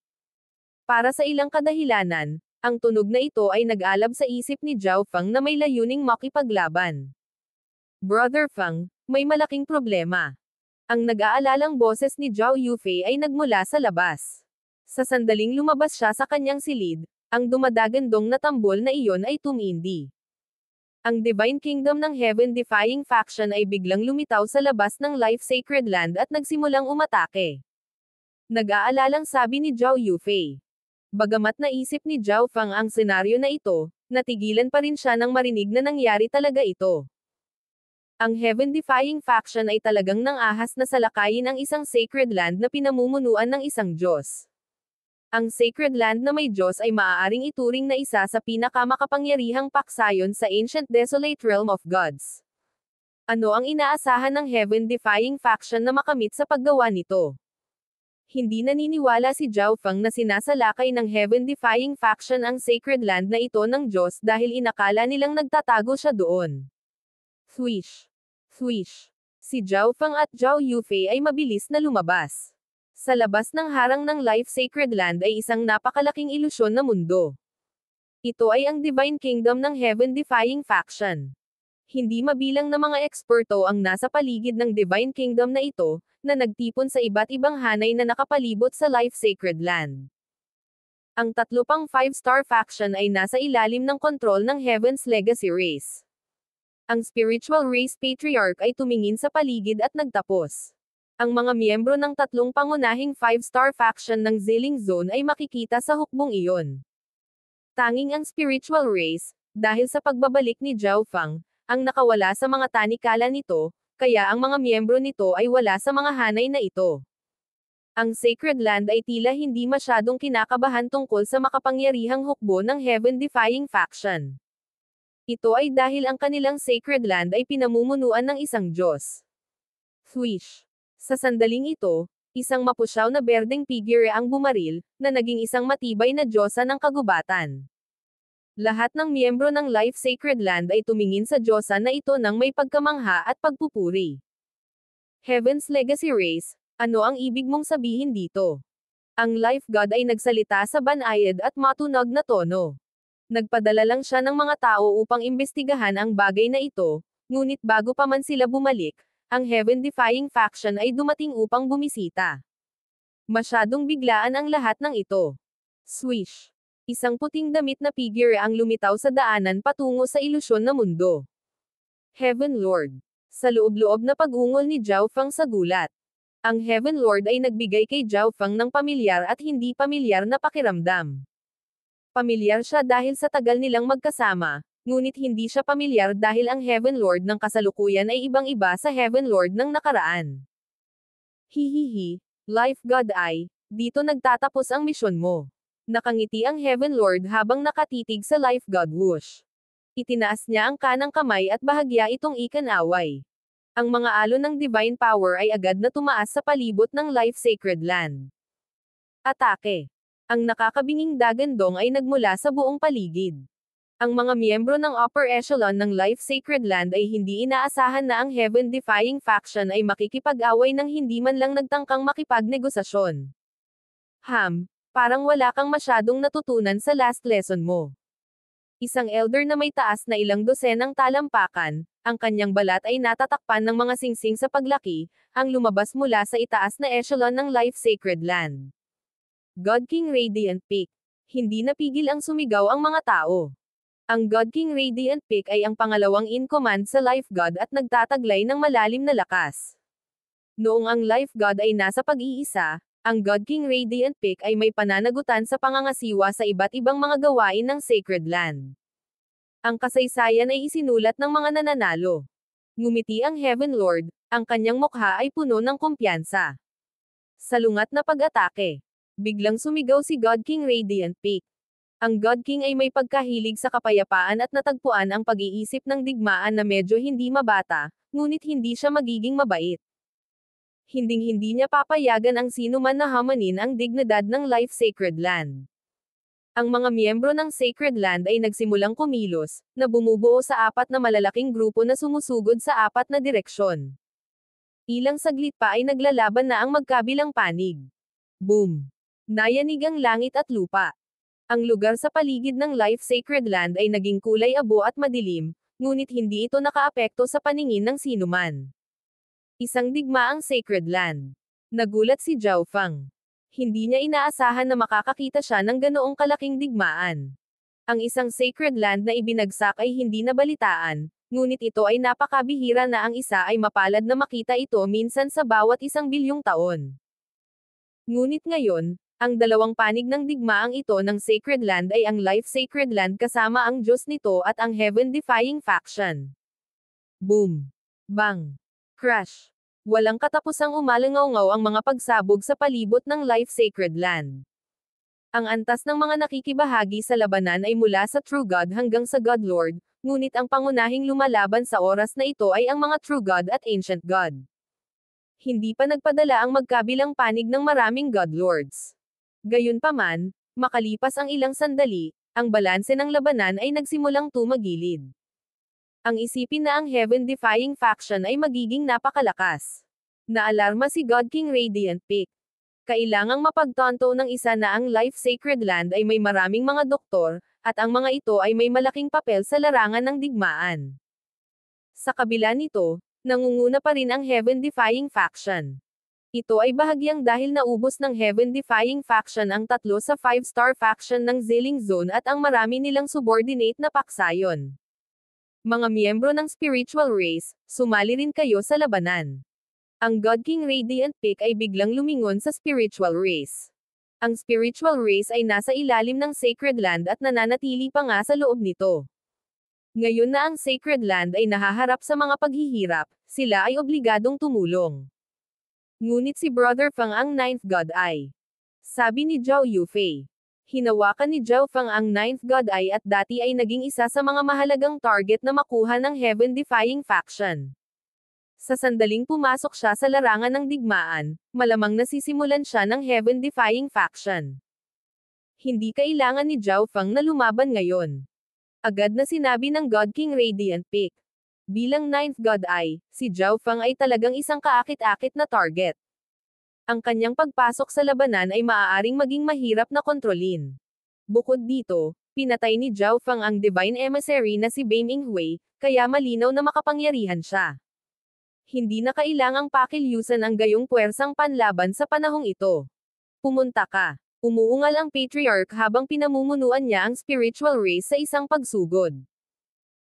Para sa ilang kadahilanan, ang tunog na ito ay nag-alab sa isip ni Zhao Feng na may layuning makipaglaban. Brother Feng, may malaking problema. Ang nag-aalalang boses ni Zhao Yufei ay nagmula sa labas. Sa sandaling lumabas siya sa kanyang silid, ang dumadagandong na tambol na iyon ay tumindi. Ang Divine Kingdom ng Heaven-defying faction ay biglang lumitaw sa labas ng Life Sacred Land at nagsimulang umatake. Nag-aalalang sabi ni Zhao Yufei. Bagamat naisip ni Zhao Feng ang senaryo na ito, natigilan pa rin siya nang marinig na nangyari talaga ito. Ang Heaven-defying faction ay talagang nang-ahas na salakayin ang isang sacred land na pinamumunuan ng isang Diyos. Ang sacred land na may Diyos ay maaaring ituring na isa sa pinakamakapangyarihang paksayon sa ancient desolate realm of gods. Ano ang inaasahan ng Heaven-defying faction na makamit sa paggawa nito? Hindi naniniwala si Zhao Feng na sinasalakay ng Heaven-defying faction ang sacred land na ito ng Diyos dahil inakala nilang nagtatago siya doon. Swish! Swish! Si Zhao Feng at Zhao Yufei ay mabilis na lumabas. Sa labas ng harang ng Life Sacred Land ay isang napakalaking ilusyon na mundo. Ito ay ang Divine Kingdom ng Heaven-defying faction. Hindi mabilang na mga eksperto ang nasa paligid ng Divine Kingdom na ito, na nagtipon sa iba't ibang hanay na nakapalibot sa Life Sacred Land. Ang tatlo pang 5-star faction ay nasa ilalim ng kontrol ng Heaven's Legacy Race. Ang Spiritual Race Patriarch ay tumingin sa paligid at nagtapos. Ang mga miyembro ng tatlong pangunahing 5-star faction ng Ziling Zone ay makikita sa hukbong iyon. Tanging ang Spiritual Race, dahil sa pagbabalik ni Zhao Feng, ang nakawala sa mga tanikala nito, kaya ang mga miyembro nito ay wala sa mga hanay na ito. Ang Sacred Land ay tila hindi masyadong kinakabahan tungkol sa makapangyarihang hukbo ng Heaven-defying faction. Ito ay dahil ang kanilang Sacred Land ay pinamumunuan ng isang Diyos. Swish! Sa sandaling ito, isang mapusyaw na berdeng figure ang bumaril, na naging isang matibay na diyosa ng kagubatan. Lahat ng miyembro ng Life Sacred Land ay tumingin sa diyosa na ito nang may pagkamangha at pagpupuri. Heaven's Legacy Race, ano ang ibig mong sabihin dito? Ang Life God ay nagsalita sa banayad at matunog na tono. Nagpadala lang siya ng mga tao upang imbestigahan ang bagay na ito, ngunit bago pa man sila bumalik, ang Heaven-defying faction ay dumating upang bumisita. Masyadong biglaan ang lahat ng ito. Swish! Isang puting damit na figure ang lumitaw sa daanan patungo sa ilusyon na mundo. Heaven Lord. Sa loob-loob na pag-ungol ni Zhao Feng sa gulat. Ang Heaven Lord ay nagbigay kay Zhao Feng ng pamilyar at hindi pamilyar na pakiramdam. Pamilyar siya dahil sa tagal nilang magkasama, ngunit hindi siya pamilyar dahil ang Heaven Lord ng kasalukuyan ay ibang-iba sa Heaven Lord ng nakaraan. Hihihi, Life God ay, dito nagtatapos ang misyon mo. Nakangiti ang Heaven Lord habang nakatitig sa Life God Whoosh. Itinaas niya ang kanang kamay at bahagya itong ikanaway. Ang mga alon ng divine power ay agad na tumaas sa palibot ng Life Sacred Land. Atake. Ang nakakabinging dagandong ay nagmula sa buong paligid. Ang mga miyembro ng upper echelon ng Life Sacred Land ay hindi inaasahan na ang Heaven-defying faction ay makikipag-away ng hindi man lang nagtangkang makipagnegosasyon. Parang wala kang masyadong natutunan sa last lesson mo. Isang elder na may taas na ilang dosenang talampakan, ang kanyang balat ay natatakpan ng mga singsing sa paglaki, ang lumabas mula sa itaas na echelon ng Life Sacred Land. God King Radiant Peak. Hindi napigil ang sumigaw ang mga tao. Ang God King Radiant Peak ay ang pangalawang in command sa Life God at nagtataglay ng malalim na lakas. Noong ang Life God ay nasa pag-iisa, ang God King Radiant Peak ay may pananagutan sa pangangasiwa sa iba't ibang mga gawain ng Sacred Land. Ang kasaysayan ay isinulat ng mga nananalo. Ngumiti ang Heaven Lord, ang kanyang mukha ay puno ng kumpiyansa. Salungat na pag-atake. Biglang sumigaw si God King Radiant Peak. Ang God King ay may pagkahilig sa kapayapaan at natagpuan ang pag-iisip ng digmaan na medyo hindi mabata, ngunit hindi siya magiging mabait. Hinding-hindi niya papayagan ang sinuman na hamanin ang dignidad ng Life Sacred Land. Ang mga miyembro ng Sacred Land ay nagsimulang kumilos, na bumubuo sa apat na malalaking grupo na sumusugod sa apat na direksyon. Ilang saglit pa ay naglalaban na ang magkabilang panig. Boom! Nayanig ang langit at lupa. Ang lugar sa paligid ng Life Sacred Land ay naging kulay abo at madilim, ngunit hindi ito nakaapekto sa paningin ng sinuman. Isang digmaang Sacred Land. Nagulat si Zhao Feng. Hindi niya inaasahan na makakakita siya ng ganoong kalaking digmaan. Ang isang Sacred Land na ibinagsak ay hindi nabalitaan, ngunit ito ay napakabihira na ang isa ay mapalad na makita ito minsan sa bawat 1 bilyong taon. Ngunit ngayon, ang dalawang panig ng digmaang ito ng Sacred Land ay ang Life Sacred Land kasama ang Diyos nito at ang Heaven-defying faction. Boom! Bang! Crash! Walang katapusang umalangaw-ngaw ang mga pagsabog sa palibot ng Life Sacred Land. Ang antas ng mga nakikibahagi sa labanan ay mula sa True God hanggang sa God Lord, ngunit ang pangunahing lumalaban sa oras na ito ay ang mga True God at Ancient God. Hindi pa nagpadala ang magkabilang panig ng maraming God Lords. Gayunpaman, makalipas ang ilang sandali, ang balanse ng labanan ay nagsimulang tumagilid. Ang isipin na ang Heaven-defying faction ay magiging napakalakas. Naalarma si God King Radiant Peak. Kailangang mapagtanto ng isa na ang Life Sacred Land ay may maraming mga doktor, at ang mga ito ay may malaking papel sa larangan ng digmaan. Sa kabila nito, nangunguna pa rin ang Heaven-defying faction. Ito ay bahagyang dahil naubos ng Heaven-defying faction ang 3 sa 5-star faction ng Zilling Zone at ang marami nilang subordinate na paksayon. Mga miyembro ng spiritual race, sumali rin kayo sa labanan. Ang God King Radiant Peak ay biglang lumingon sa spiritual race. Ang spiritual race ay nasa ilalim ng Sacred Land at nananatili pa nga sa loob nito. Ngayon na ang Sacred Land ay nahaharap sa mga paghihirap, sila ay obligadong tumulong. Ngunit si Brother Feng ang 9th God Eye. Sabi ni Zhao Yufei. Hinawakan ni Zhao Feng ang 9th God Eye at dati ay naging isa sa mga mahalagang target na makuha ng Heaven-defying faction. Sa sandaling pumasok siya sa larangan ng digmaan, malamang nasisimulan siya ng Heaven-defying faction. Hindi kailangan ni Zhao Feng na lumaban ngayon. Agad na sinabi ng God King Radiant Peak. Bilang 9th God Eye, si Zhao Feng ay talagang isang kaakit-akit na target. Ang kanyang pagpasok sa labanan ay maaaring maging mahirap na kontrolin. Bukod dito, pinatay ni Zhao Feng ang Divine Emissary na si Bame Inghui, kaya malinaw na makapangyarihan siya. Hindi na kailangang pakilyusan ang gayong puwersang panlaban sa panahong ito. Pumunta ka. Umuungal ang Patriarch habang pinamumunuan niya ang spiritual race sa isang pagsugod.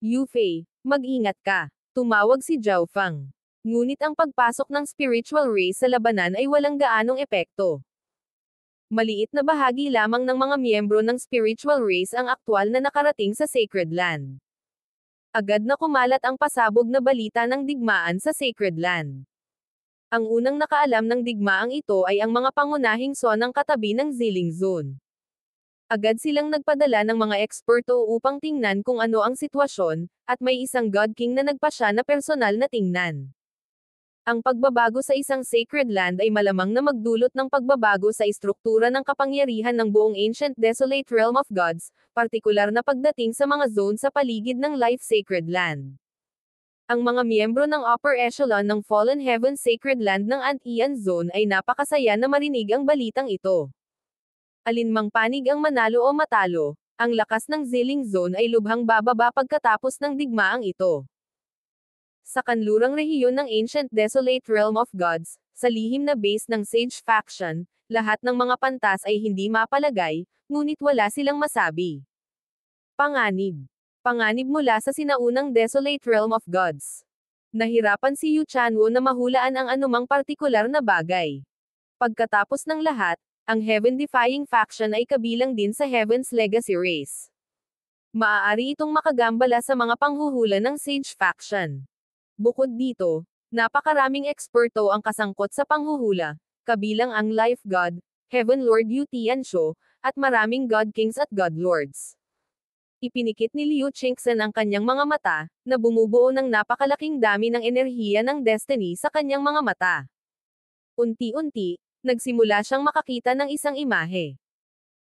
Yufei, mag-ingat ka. Tumawag si Zhao Feng. Ngunit ang pagpasok ng spiritual race sa labanan ay walang gaanong epekto. Maliit na bahagi lamang ng mga miyembro ng spiritual race ang aktwal na nakarating sa Sacred Land. Agad na kumalat ang pasabog na balita ng digmaan sa Sacred Land. Ang unang nakaalam ng digmaang ito ay ang mga pangunahing sonang katabi ng Zilling Zone. Agad silang nagpadala ng mga eksperto upang tingnan kung ano ang sitwasyon, at may isang God King na nagpasya na personal na tingnan. Ang pagbabago sa isang sacred land ay malamang na magdulot ng pagbabago sa istruktura ng kapangyarihan ng buong ancient desolate realm of gods, partikular na pagdating sa mga zone sa paligid ng life sacred land. Ang mga miyembro ng upper echelon ng Fallen Heaven Sacred Land ng Antian Zone ay napakasaya na marinig ang balitang ito. Alinmang panig ang manalo o matalo, ang lakas ng Zilling Zone ay lubhang bababa pagkatapos ng digmaang ito. Sa kanlurang rehiyon ng Ancient Desolate Realm of Gods, sa lihim na base ng Sage Faction, lahat ng mga pantas ay hindi mapalagay, ngunit wala silang masabi. Panganib. Panganib mula sa sinaunang Desolate Realm of Gods. Nahirapan si Yu Chanwo na mahulaan ang anumang partikular na bagay. Pagkatapos ng lahat, ang Heaven-defying faction ay kabilang din sa Heaven's Legacy Race. Maaari itong makagambala sa mga panghuhula ng Sage Faction. Bukod dito, napakaraming eksperto ang kasangkot sa panghuhula, kabilang ang Life God, Heaven Lord Yu Tianshu, at maraming God Kings at God Lords. Ipinikit ni Liu Qingxen ang kanyang mga mata, na bumubuo ng napakalaking dami ng enerhiya ng destiny sa kanyang mga mata. Unti-unti, nagsimula siyang makakita ng isang imahe.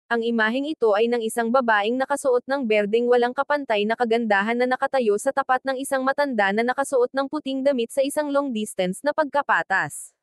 Ang imaheng ito ay ng isang babaeng nakasuot ng berdeng walang kapantay na kagandahan na nakatayo sa tapat ng isang matanda na nakasuot ng puting damit sa isang long distance na pagkapatas.